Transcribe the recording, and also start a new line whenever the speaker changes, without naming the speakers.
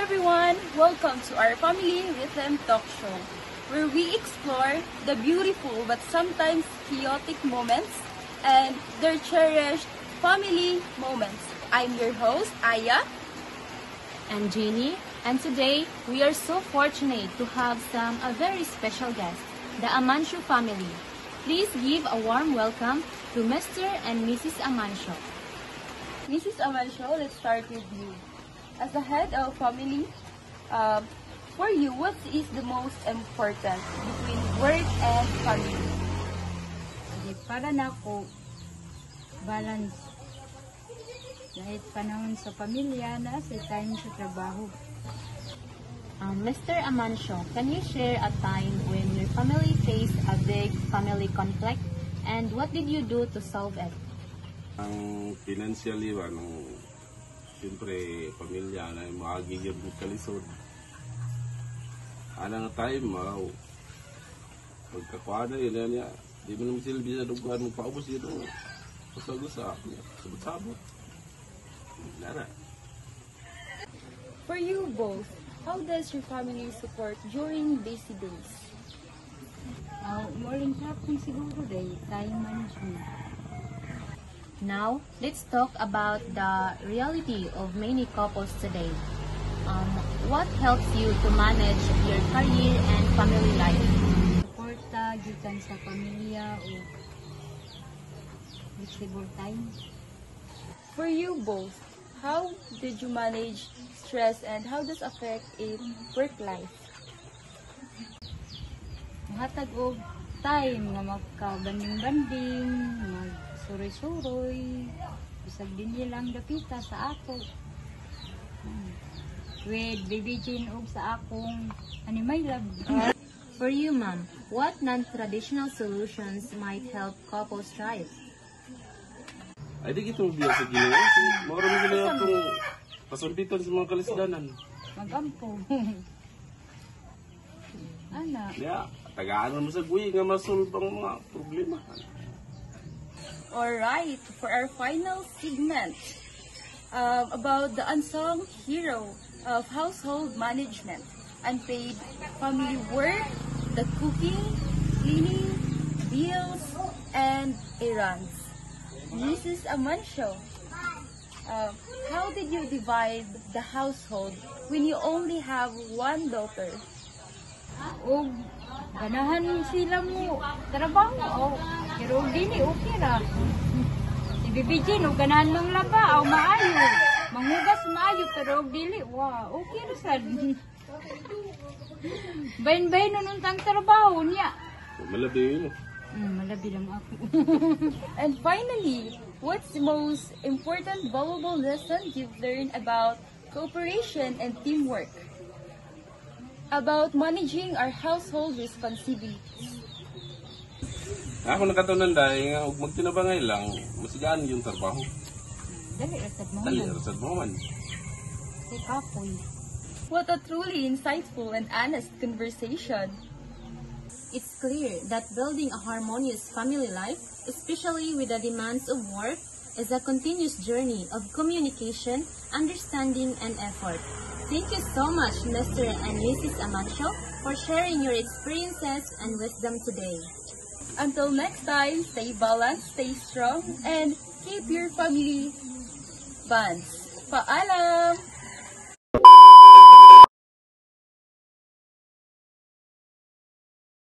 everyone! Welcome to our Family Rhythm Talk Show, where we explore the beautiful but sometimes chaotic moments and their cherished family moments. I'm your host, Aya.
And Jeannie, and today we are so fortunate to have a very special guest, the Amancio family. Please give a warm welcome to Mr. and Mrs. Amancio.
Mrs. Amancio, let's start with you. As the head of family, for you, what is the most important between work and family?
Para na ako, balance. Kahit panahon sa pamilya na sa time sa trabaho.
Mr. Amancio, can you share a time when your family faced a big family conflict and what did you do to solve it?
Ang financially, siyempre, pamilya na makagigil ng kalisod. Anang time, pagkakuha na yun, di mo naman silbi sa duguan mo paubos yun. Pasag-usap, sabot-sabot. Lara.
For you both, how does your family support during busy days?
Morning hapon siguro dahil time management.
Now, let's talk about the reality of many couples today. What helps you to manage your career and family life?
Suporta, gikan sa pamilya o flexible time.
For you both, how did you manage stress and how does it affect a work life?
Mahatag og time nga magkabanding-banding, magsuroy-suroy, bisag din nilang dapita sa ako. With bibigin og sa akong animal love.
For you, ma'am, what non-traditional solutions might help couples thrive?
Ay, di kita mabiyak sa ginawa. Marami sila itong kasampitan sa mga kalisdanan.
Magampo. Ana.
Yeah, tagaan mo sa guwi nga masolve ang mga problema.
Alright, for our final segment, about the unsung hero of household management, unpaid family work, the cooking, cleaning, bills, and errands. Mrs. Amancio, how did you divide the household when you only have one daughter?
Og ganahan sila mo trabaho. Pero dili okay ra. Ibibigin og ganahan lang laba o maayo. Manghugas maayo pero dili okay ra sad. Bain-bain nun tang trabaho niya.
Malabi yun.
Malabi lang ako.
And finally, what's the most important valuable lesson you've learned about cooperation and teamwork? About managing our household responsibilities.
Ako nakatunan dahil nga, huwag magtinabangay lang, masigaan yung trabaho.
Dali rasad mo.
Dali, rasad mo man.
Say kapoy.
What a truly insightful and honest conversation.
It's clear that building a harmonious family life, especially with the demands of work, is a continuous journey of communication, understanding, and effort. Thank you so much, Mr. and Mrs. Amancio, for sharing your experiences and wisdom today.
Until next time, stay balanced, stay strong, and keep your family bonds. Paalam!